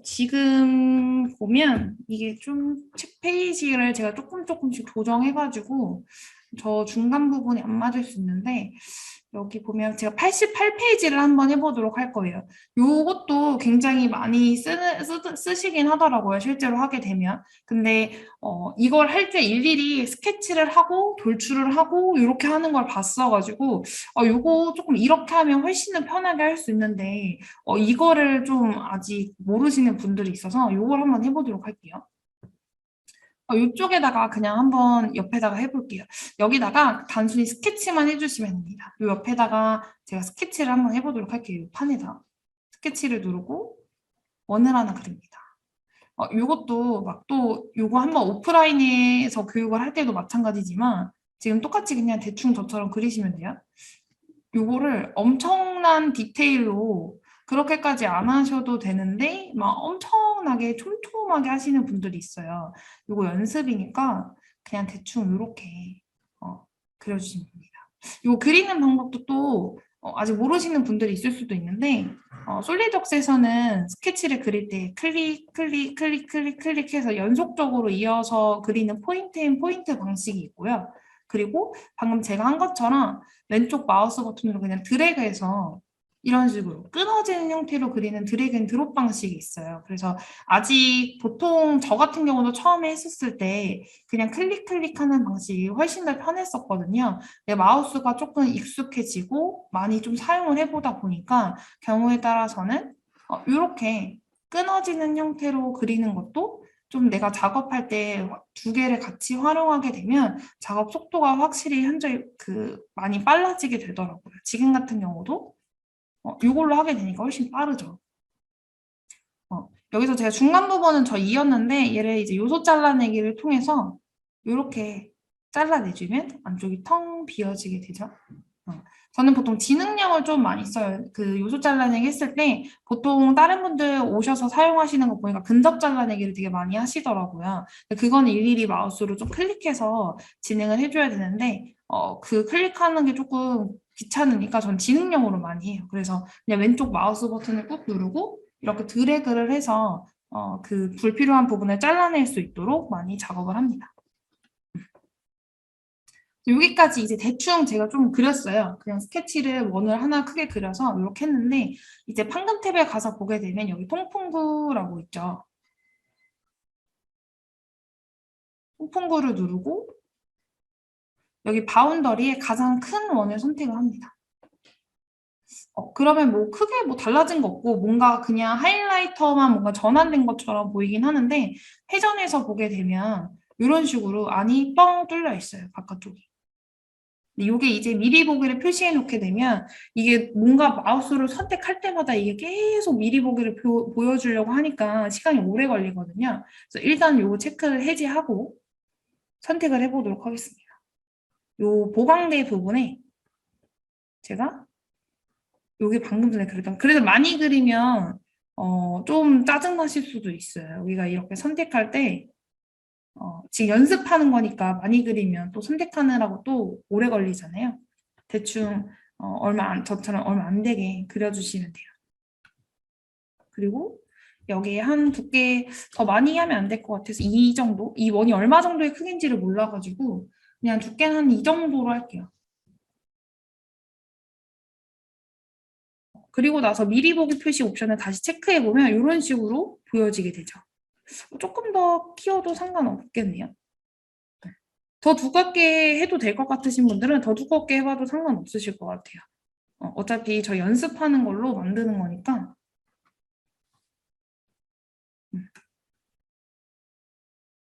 지금 보면 이게 좀 책 페이지를 제가 조금씩 조정해가지고 저 중간 부분이 안 맞을 수 있는데 여기 보면 제가 88페이지를 한번 해보도록 할 거예요. 요것도 굉장히 많이 쓰시긴 하더라고요. 실제로 하게 되면. 근데 이걸 할 때 일일이 스케치를 하고 돌출을 하고 이렇게 하는 걸 봤어가지고 요거 조금 이렇게 하면 훨씬 더 편하게 할 수 있는데 이거를 좀 아직 모르시는 분들이 있어서 이걸 한번 해보도록 할게요. 이쪽에다가 그냥 한번 옆에다가 해볼게요. 여기다가 단순히 스케치만 해주시면 됩니다. 이 옆에다가 제가 스케치를 한번 해보도록 할게요. 이 판에다. 스케치를 누르고 원을 하나 그립니다. 요것도 막 또 요거 한번 오프라인에서 교육을 할 때도 마찬가지지만 지금 똑같이 그냥 대충 저처럼 그리시면 돼요. 요거를 엄청난 디테일로 그렇게까지 안 하셔도 되는데 막 엄청나게 촘촘하게 하시는 분들이 있어요. 요거 연습이니까 그냥 대충 이렇게 그려주시면 됩니다. 요 그리는 방법도 또 아직 모르시는 분들이 있을 수도 있는데 솔리드웍스에서는 스케치를 그릴 때 클릭해서 연속적으로 이어서 그리는 포인트 앤 포인트 방식이 있고요. 그리고 방금 제가 한 것처럼 왼쪽 마우스 버튼으로 그냥 드래그해서 이런 식으로 끊어지는 형태로 그리는 드래그 앤 드롭 방식이 있어요. 그래서 아직 보통 저 같은 경우도 처음에 했었을 때 그냥 클릭하는 방식이 훨씬 더 편했었거든요. 내 마우스가 조금 익숙해지고 많이 좀 사용을 해보다 보니까 경우에 따라서는 이렇게 끊어지는 형태로 그리는 것도 좀 내가 작업할 때 두 개를 같이 활용하게 되면 작업 속도가 확실히 현저히 많이 빨라지게 되더라고요. 지금 같은 경우도 이걸로 하게 되니까 훨씬 빠르죠. 여기서 제가 중간 부분은 저 이었는데 얘를 이제 요소 잘라내기를 통해서 이렇게 잘라내주면 안쪽이 텅 비어지게 되죠. 저는 보통 지능량을 좀 많이 써요. 그 요소 잘라내기 했을 때 보통 다른 분들 오셔서 사용하시는 거 보니까 근접 잘라내기를 되게 많이 하시더라고요. 그거는 일일이 마우스로 좀 클릭해서 진행을 해줘야 되는데 그 클릭하는 게 조금 귀찮으니까 전 지능용으로 많이 해요. 그래서 그냥 왼쪽 마우스 버튼을 꾹 누르고 이렇게 드래그를 해서 그 불필요한 부분을 잘라낼 수 있도록 많이 작업을 합니다. 여기까지 이제 대충 제가 좀 그렸어요. 그냥 스케치를 원을 하나 크게 그려서 이렇게 했는데 이제 판금 탭에 가서 보게 되면 여기 통풍구라고 있죠. 통풍구를 누르고 여기 바운더리에 가장 큰 원을 선택을 합니다. 그러면 뭐 크게 뭐 달라진 거 없고 뭔가 그냥 하이라이터만 뭔가 전환된 것처럼 보이긴 하는데 회전해서 보게 되면 이런 식으로 안이 뻥 뚫려 있어요. 바깥쪽이. 이게 이제 미리 보기를 표시해 놓게 되면 이게 뭔가 마우스를 선택할 때마다 이게 계속 미리 보기를 보여주려고 하니까 시간이 오래 걸리거든요. 그래서 일단 요거 체크를 해제하고 선택을 해보도록 하겠습니다. 요 보강대 부분에 제가 요게 방금 전에 그랬던 그래도 많이 그리면 좀 짜증나실 수도 있어요. 우리가 이렇게 선택할 때 지금 연습하는 거니까 많이 그리면 또 선택하느라고 또 오래 걸리잖아요. 대충 저처럼 얼마 안 되게 그려주시면 돼요. 그리고 여기에 한 두께 더 많이 하면 안 될 것 같아서 이 정도? 이 원이 얼마 정도의 크기인지를 몰라가지고 그냥 두께는 한 이 정도로 할게요. 그리고 나서 미리 보기 표시 옵션을 다시 체크해보면 이런 식으로 보여지게 되죠. 조금 더 키워도 상관없겠네요. 더 두껍게 해도 될 것 같으신 분들은 더 두껍게 해봐도 상관없으실 것 같아요. 어차피 저 연습하는 걸로 만드는 거니까.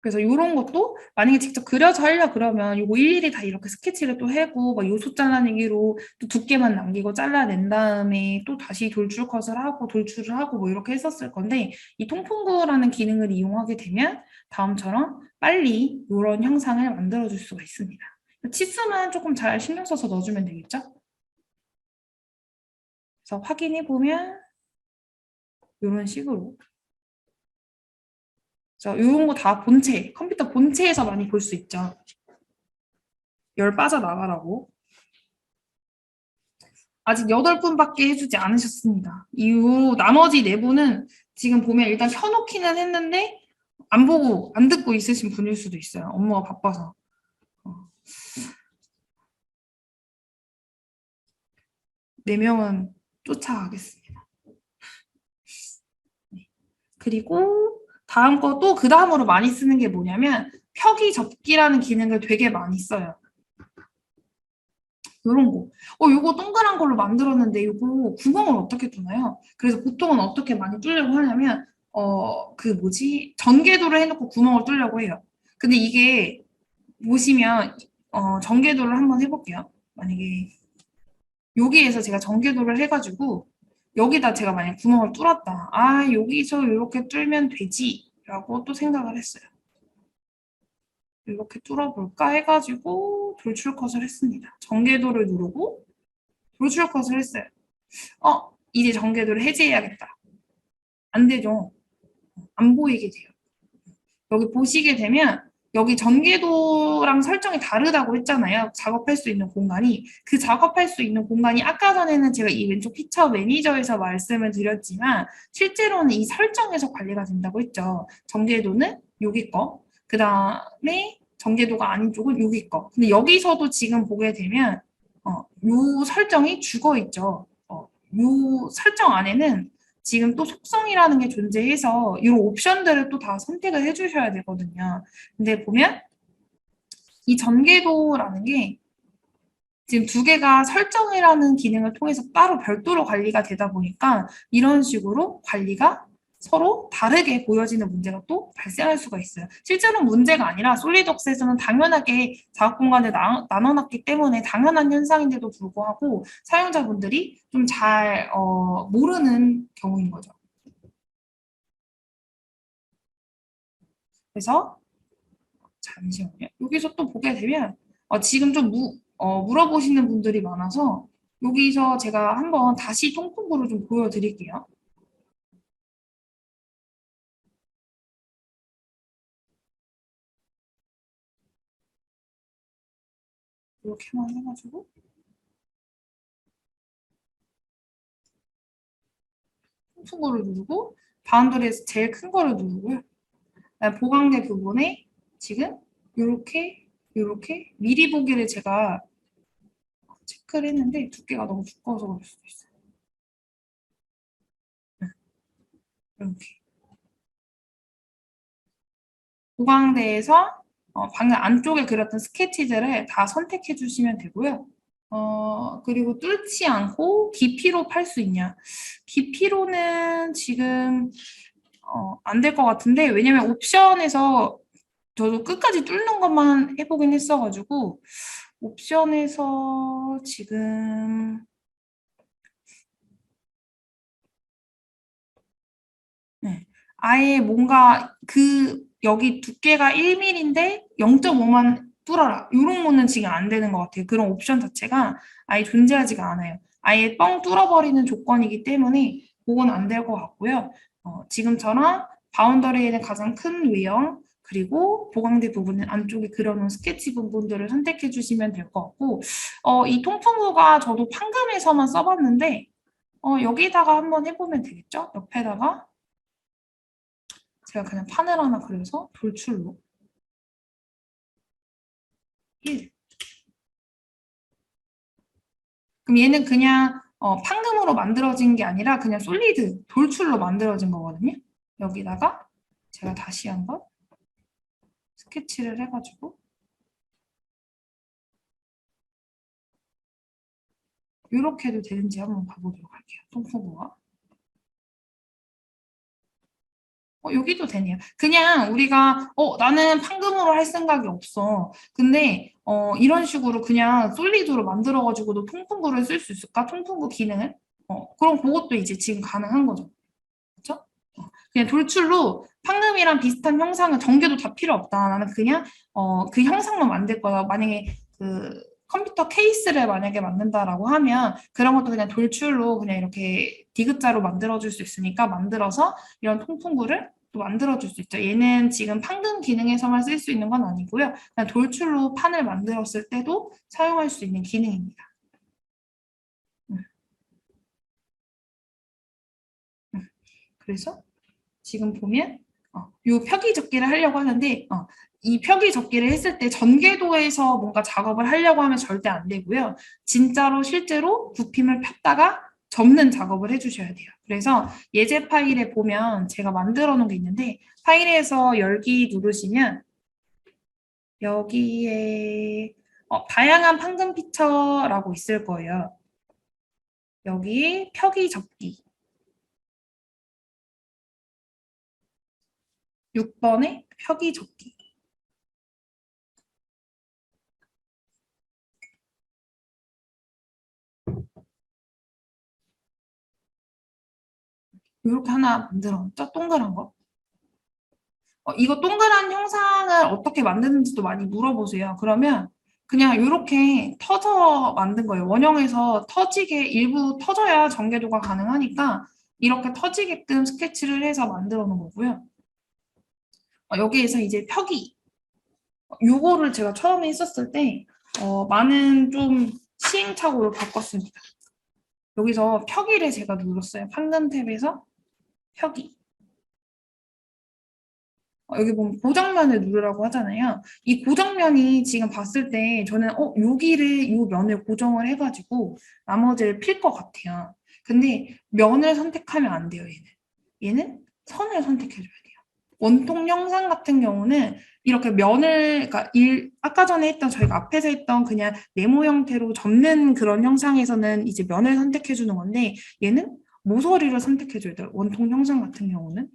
그래서 이런 것도 만약에 직접 그려서 하려 그러면 이거 일일이 다 이렇게 스케치를 또 하고 막 요소 잘라내기로 또 두께만 남기고 잘라낸 다음에 또 다시 돌출 컷을 하고 돌출을 하고 뭐 이렇게 했었을 건데 이 통풍구라는 기능을 이용하게 되면 다음처럼 빨리 이런 형상을 만들어 줄 수가 있습니다. 치수만 조금 잘 신경 써서 넣어주면 되겠죠? 그래서 확인해 보면 이런 식으로 이런 거 다 본체, 컴퓨터 본체에서 많이 볼 수 있죠. 열 빠져나가라고. 아직 8분밖에 해주지 않으셨습니다. 이후 나머지 4분은 지금 보면 일단 켜놓기는 했는데 안 보고 안 듣고 있으신 분일 수도 있어요. 업무가 바빠서. 어, 4명은 쫓아가겠습니다. 네. 그리고 다음 거 또 그 다음으로 많이 쓰는 게 뭐냐면 펴기 접기라는 기능을 되게 많이 써요. 요런 거. 요거 동그란 걸로 만들었는데 요거 구멍을 어떻게 뚫나요? 그래서 보통은 어떻게 많이 뚫려고 하냐면 그 뭐지? 전개도를 해놓고 구멍을 뚫려고 해요. 근데 이게 보시면 전개도를 한번 해볼게요. 만약에 여기에서 제가 전개도를 해가지고 여기다 제가 만약 구멍을 뚫었다. 아, 여기서 이렇게 뚫면 되지. 라고 또 생각을 했어요. 이렇게 뚫어볼까 해가지고 돌출컷을 했습니다. 전개도를 누르고 돌출컷을 했어요. 이제 전개도를 해제해야겠다. 안 되죠. 안 보이게 돼요. 여기 보시게 되면 여기 전개도랑 설정이 다르다고 했잖아요. 작업할 수 있는 공간이. 그 작업할 수 있는 공간이 아까 전에는 제가 이 왼쪽 피처 매니저에서 말씀을 드렸지만 실제로는 이 설정에서 관리가 된다고 했죠. 전개도는 여기 거. 그 다음에 전개도가 아닌 쪽은 여기 거. 근데 여기서도 지금 보게 되면 요 설정이 죽어 있죠. 요 설정 안에는 지금 또 속성이라는 게 존재해서 이 옵션들을 또 다 선택을 해주셔야 되거든요. 근데 보면 이 전개도라는 게 지금 두 개가 설정이라는 기능을 통해서 따로 별도로 관리가 되다 보니까 이런 식으로 관리가 서로 다르게 보여지는 문제가 또 발생할 수가 있어요. 실제로 문제가 아니라 솔리드웍스에서는 당연하게 작업 공간을 나눠놨기 때문에 당연한 현상인데도 불구하고 사용자분들이 좀 잘 모르는 경우인 거죠. 그래서 잠시만요. 여기서 또 보게 되면 지금 좀 물어보시는 분들이 많아서 여기서 제가 한번 다시 통풍구를 좀 보여드릴게요. 이렇게만 해가지고 통풍구를 누르고 바운더리에서 제일 큰 거를 누르고요. 보강대 부분에 지금 이렇게 미리 보기를 제가 체크를 했는데 두께가 너무 두꺼워서 그럴 수도 있어요. 이렇게 보강대에서 방금 안쪽에 그렸던 스케치들을 다 선택해 주시면 되고요. 그리고 뚫지 않고 깊이로 팔 수 있냐. 깊이로는 지금 안 될 것 같은데 왜냐면 옵션에서 저도 끝까지 뚫는 것만 해보긴 했어가지고 옵션에서 지금 네. 아예 뭔가 여기 두께가 1mm인데 0.5만 뚫어라. 이런 거는 지금 안 되는 것 같아요. 그런 옵션 자체가 아예 존재하지가 않아요. 아예 뻥 뚫어버리는 조건이기 때문에 그건 안 될 것 같고요. 지금처럼 바운더리에는 가장 큰 외형 그리고 보강대 부분은 안쪽에 그려놓은 스케치 부분들을 선택해 주시면 될 것 같고 이 통풍구가 저도 판금에서만 써봤는데 여기다가 한번 해보면 되겠죠? 옆에다가 제가 그냥 판을 하나 그려서 돌출로 1. 그럼 얘는 그냥 판금으로 만들어진 게 아니라 그냥 솔리드 돌출로 만들어진 거거든요. 여기다가 제가 다시 한번 스케치를 해가지고 이렇게 해도 되는지 한번 봐보도록 할게요. 통풍구가. 여기도 되네요. 그냥 우리가 나는 판금으로 할 생각이 없어. 근데 이런 식으로 그냥 솔리드로 만들어가지고도 통풍구를 쓸 수 있을까? 통풍구 기능을? 그럼 그것도 이제 지금 가능한 거죠. 그렇죠? 그냥 돌출로 판금이랑 비슷한 형상은 전개도 다 필요 없다. 나는 그냥 그 형상만 만들 거야. 만약에 그 컴퓨터 케이스를 만약에 만든다라고 하면 그런 것도 그냥 돌출로 그냥 이렇게 디귿자로 만들어줄 수 있으니까 만들어서 이런 통풍구를 또 만들어줄 수 있죠. 얘는 지금 판금 기능에서만 쓸 수 있는 건 아니고요. 그냥 돌출로 판을 만들었을 때도 사용할 수 있는 기능입니다. 음, 그래서 지금 보면 요 펴기 접기를 하려고 하는데 이 펴기 접기를 했을 때 전궤도에서 뭔가 작업을 하려고 하면 절대 안 되고요. 진짜로 실제로 굽힘을 폈다가 접는 작업을 해주셔야 돼요. 그래서 예제 파일에 보면 제가 만들어 놓은 게 있는데 파일에서 열기 누르시면 여기에 다양한 판금 피처라고 있을 거예요. 여기 펴기 접기 6번에 펴기 접기 이렇게 하나 만들었죠? 동그란 거. 이거 동그란 형상을 어떻게 만드는지도 많이 물어보세요. 그러면 그냥 이렇게 터져 만든 거예요. 원형에서 터지게 일부 터져야 전개도가 가능하니까 이렇게 터지게끔 스케치를 해서 만들어 놓은 거고요. 여기에서 이제 펴기 요거를 제가 처음에 했었을 때 많은 좀 시행착오를 겪었습니다. 여기서 펴기를 제가 눌렀어요. 판금 탭에서 펴기. 여기 보면 고정면을 누르라고 하잖아요. 이 고정면이 지금 봤을 때 저는 여기를 이 면을 고정을 해가지고 나머지를 필 것 같아요. 근데 면을 선택하면 안 돼요. 얘는 선을 선택해줘야 돼요. 원통 영상 같은 경우는 이렇게 면을 그러니까 아까 전에 했던 저희가 앞에서 했던 그냥 네모 형태로 접는 그런 형상에서는 이제 면을 선택해주는 건데 얘는 모서리를 선택해줘야 돼요. 원통 형상 같은 경우는.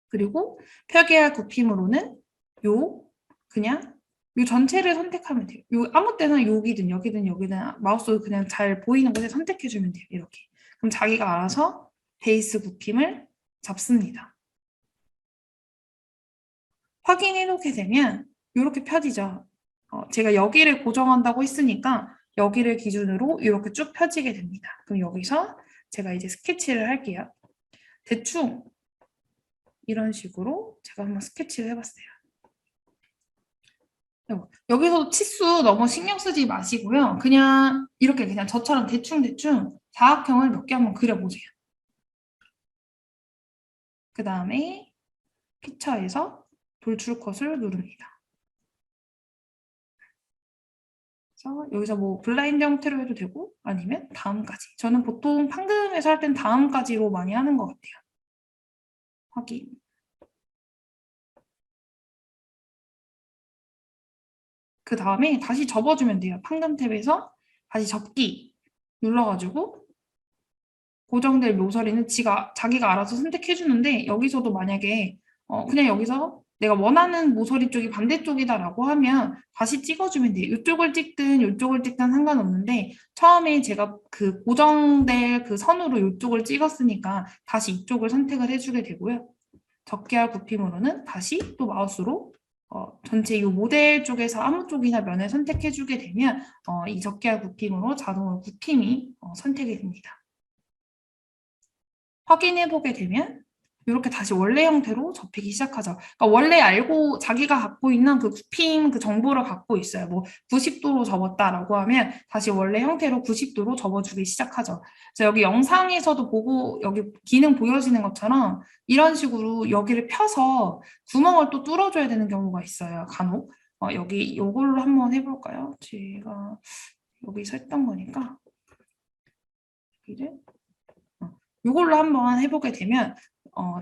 그리고 펴기와 굽힘으로는 그냥 요 전체를 선택하면 돼요. 아무 때나 여기든 여기든 여기든 마우스 그냥 잘 보이는 곳에 선택해주면 돼요. 이렇게. 그럼 자기가 알아서 베이스 굽힘을 잡습니다. 확인해놓게 되면 이렇게 펴지죠. 제가 여기를 고정한다고 했으니까 여기를 기준으로 이렇게 쭉 펴지게 됩니다. 그럼 여기서 제가 이제 스케치를 할게요. 대충 이런 식으로 제가 한번 스케치를 해봤어요. 여기서도 치수 너무 신경 쓰지 마시고요. 그냥 이렇게 그냥 저처럼 대충대충 사각형을 몇 개 한번 그려보세요. 그 다음에 피처에서 돌출 컷을 누릅니다. 그래서 여기서 뭐 블라인드 형태로 해도 되고 아니면 다음까지. 저는 보통 판금에서 할 땐 다음까지로 많이 하는 것 같아요. 확인. 그 다음에 다시 접어주면 돼요. 판금 탭에서 다시 접기 눌러가지고 고정될 모서리는 자기가 알아서 선택해주는데 여기서도 만약에 그냥 여기서 내가 원하는 모서리 쪽이 반대쪽이다라고 하면 다시 찍어주면 돼요. 이쪽을 찍든 이쪽을 찍든 상관없는데 처음에 제가 그 고정될 그 선으로 이쪽을 찍었으니까 다시 이쪽을 선택을 해주게 되고요. 적기와 굽힘으로는 다시 또 마우스로 전체 이 모델 쪽에서 아무 쪽이나 면을 선택해주게 되면 이 적기와 굽힘으로 자동으로 굽힘이 선택이 됩니다. 확인해 보게 되면 이렇게 다시 원래 형태로 접히기 시작하죠. 그러니까 원래 알고 자기가 갖고 있는 그 굽힘 그 정보를 갖고 있어요. 뭐 90도로 접었다라고 하면 다시 원래 형태로 90도로 접어주기 시작하죠. 그래서 여기 영상에서도 보고 여기 기능 보여지는 것처럼 이런 식으로 여기를 펴서 구멍을 또 뚫어줘야 되는 경우가 있어요. 간혹. 여기 이걸로 한번 해볼까요? 제가 여기서 했던 거니까 여기를 이걸로 한번 해보게 되면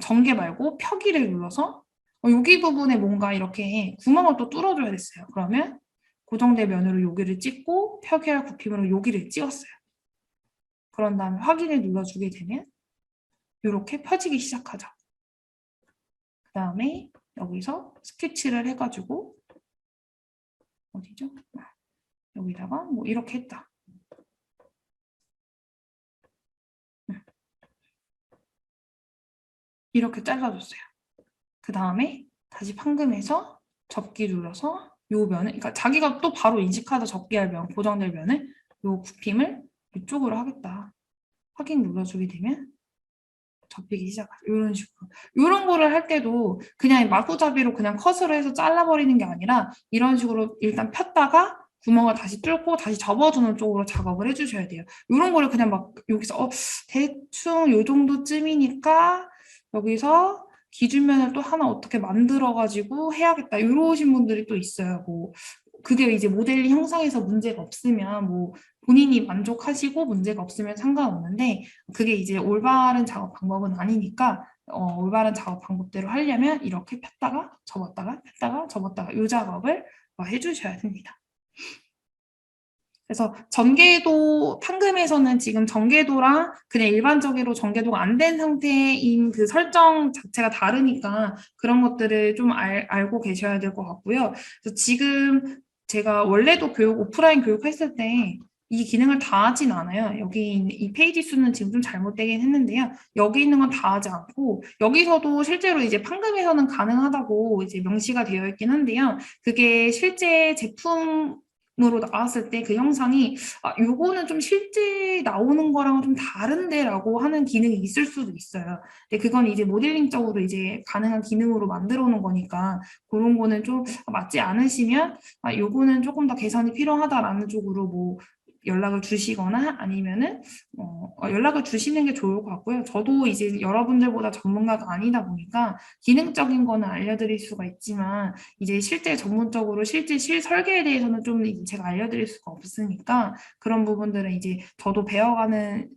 전개 말고 펴기를 눌러서 여기 부분에 뭔가 이렇게 구멍을 또 뚫어줘야 됐어요. 그러면 고정된 면으로 여기를 찍고 펴기와 굽힘으로 여기를 찍었어요. 그런 다음에 확인을 눌러주게 되면 이렇게 펴지기 시작하죠. 그 다음에 여기서 스케치를 해가지고 어디죠? 여기다가 뭐 이렇게 했다. 이렇게 잘라줬어요. 그 다음에 다시 판금해서 접기 눌러서 요 면을, 그러니까 자기가 또 바로 인식하다 접기할 면, 고정될 면을 요 굽힘을 이쪽으로 하겠다. 확인 눌러주게 되면 접히기 시작하죠. 이런 식으로. 이런 거를 할 때도 그냥 마구잡이로 그냥 컷으로 해서 잘라버리는 게 아니라 이런 식으로 일단 폈다가 구멍을 다시 뚫고 다시 접어주는 쪽으로 작업을 해주셔야 돼요. 이런 거를 그냥 막 여기서 대충 요 정도쯤이니까 여기서 기준면을 또 하나 어떻게 만들어 가지고 해야겠다 이러신 분들이 또 있어요. 뭐 그게 이제 모델링 형상에서 문제가 없으면 뭐 본인이 만족하시고 문제가 없으면 상관없는데 그게 이제 올바른 작업 방법은 아니니까 올바른 작업 방법대로 하려면 이렇게 폈다가 접었다가 폈다가 접었다가 이 작업을 해주셔야 됩니다. 그래서 전개도 판금에서는 지금 전개도랑 그냥 일반적으로 전개도가 안 된 상태인 그 설정 자체가 다르니까 그런 것들을 좀 알고 계셔야 될 것 같고요. 그래서 지금 제가 원래도 오프라인 교육했을 때 이 기능을 다 하진 않아요. 여기 있는 이 페이지 수는 지금 좀 잘못되긴 했는데요. 여기 있는 건 다 하지 않고 여기서도 실제로 이제 판금에서는 가능하다고 이제 명시가 되어 있긴 한데요. 그게 실제 제품 으로 나왔을 때 그 형상이 요거는 좀 실제 나오는 거랑은 좀 다른데라고 하는 기능이 있을 수도 있어요. 근데 그건 이제 모델링적으로 이제 가능한 기능으로 만들어 놓은 거니까 그런 거는 좀 맞지 않으시면 요거는 조금 더 개선이 필요하다라는 쪽으로 뭐 연락을 주시거나 아니면은 연락을 주시는 게 좋을 것 같고요. 저도 이제 여러분들보다 전문가가 아니다 보니까 기능적인 거는 알려드릴 수가 있지만 이제 실제 전문적으로 실제 실설계에 대해서는 좀 제가 알려드릴 수가 없으니까 그런 부분들은 이제 저도 배워가면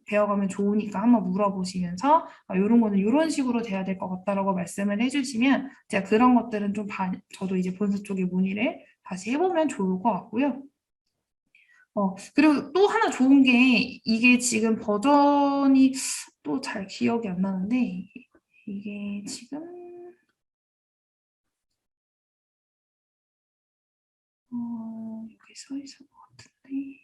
좋으니까 한번 물어보시면서 이런 거는 이런 식으로 돼야 될 것 같다라고 말씀을 해주시면 제가 그런 것들은 좀 저도 이제 본사 쪽에 문의를 다시 해보면 좋을 것 같고요. 그리고 또 하나 좋은 게 이게 지금 버전이 또 잘 기억이 안 나는데 이게 지금 여기 써 있을 것 같은데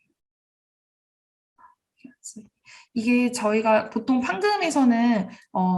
이게 저희가 보통 판금에서는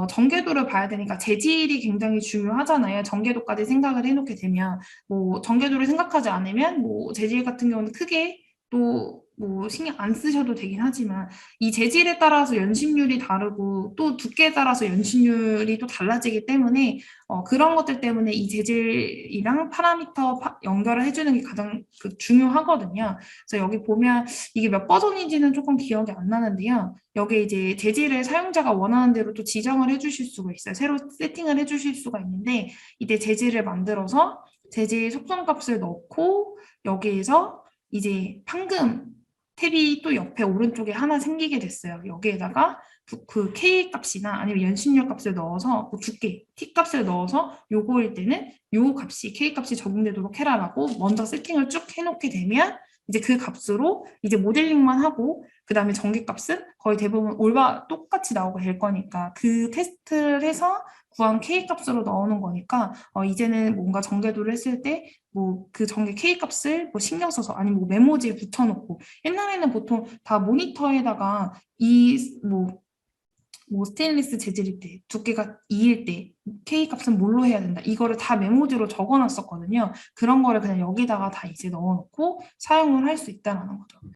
전개도를 봐야 되니까 재질이 굉장히 중요하잖아요. 전개도까지 생각을 해놓게 되면 뭐 전개도를 생각하지 않으면 뭐 재질 같은 경우는 크게 또 뭐 신경 안 쓰셔도 되긴 하지만 이 재질에 따라서 연심률이 다르고 또 두께에 따라서 연심률이 또 달라지기 때문에 그런 것들 때문에 이 재질이랑 파라미터 연결을 해주는 게 가장 중요하거든요. 그래서 여기 보면 이게 몇 버전인지는 조금 기억이 안 나는데요. 여기 이제 재질을 사용자가 원하는 대로 또 지정을 해주실 수가 있어요. 새로 세팅을 해주실 수가 있는데 이때 재질을 만들어서 재질 속성값을 넣고 여기에서 이제 판금 탭이 또 옆에 오른쪽에 하나 생기게 됐어요. 여기에다가 그 K 값이나 아니면 연심률 값을 넣어서 두께, T 값을 넣어서 요거일 때는 요 값이 K 값이 적용되도록 해라라고 먼저 세팅을 쭉 해놓게 되면 이제 그 값으로 이제 모델링만 하고 그 다음에 전개값은 거의 대부분 똑같이 나오게 될 거니까 그 테스트를 해서 구한 K 값으로 넣는 거니까 이제는 뭔가 전개도를 했을 때 뭐 그 전개 K 값을 뭐 신경 써서 아니면 뭐 메모지에 붙여놓고 옛날에는 보통 다 모니터에다가 뭐 스테인리스 재질일 때, 두께가 2일 때, K 값은 뭘로 해야 된다. 이거를 다 메모지로 적어놨었거든요. 그런 거를 그냥 여기다가 다 이제 넣어놓고 사용을 할 수 있다는 거죠.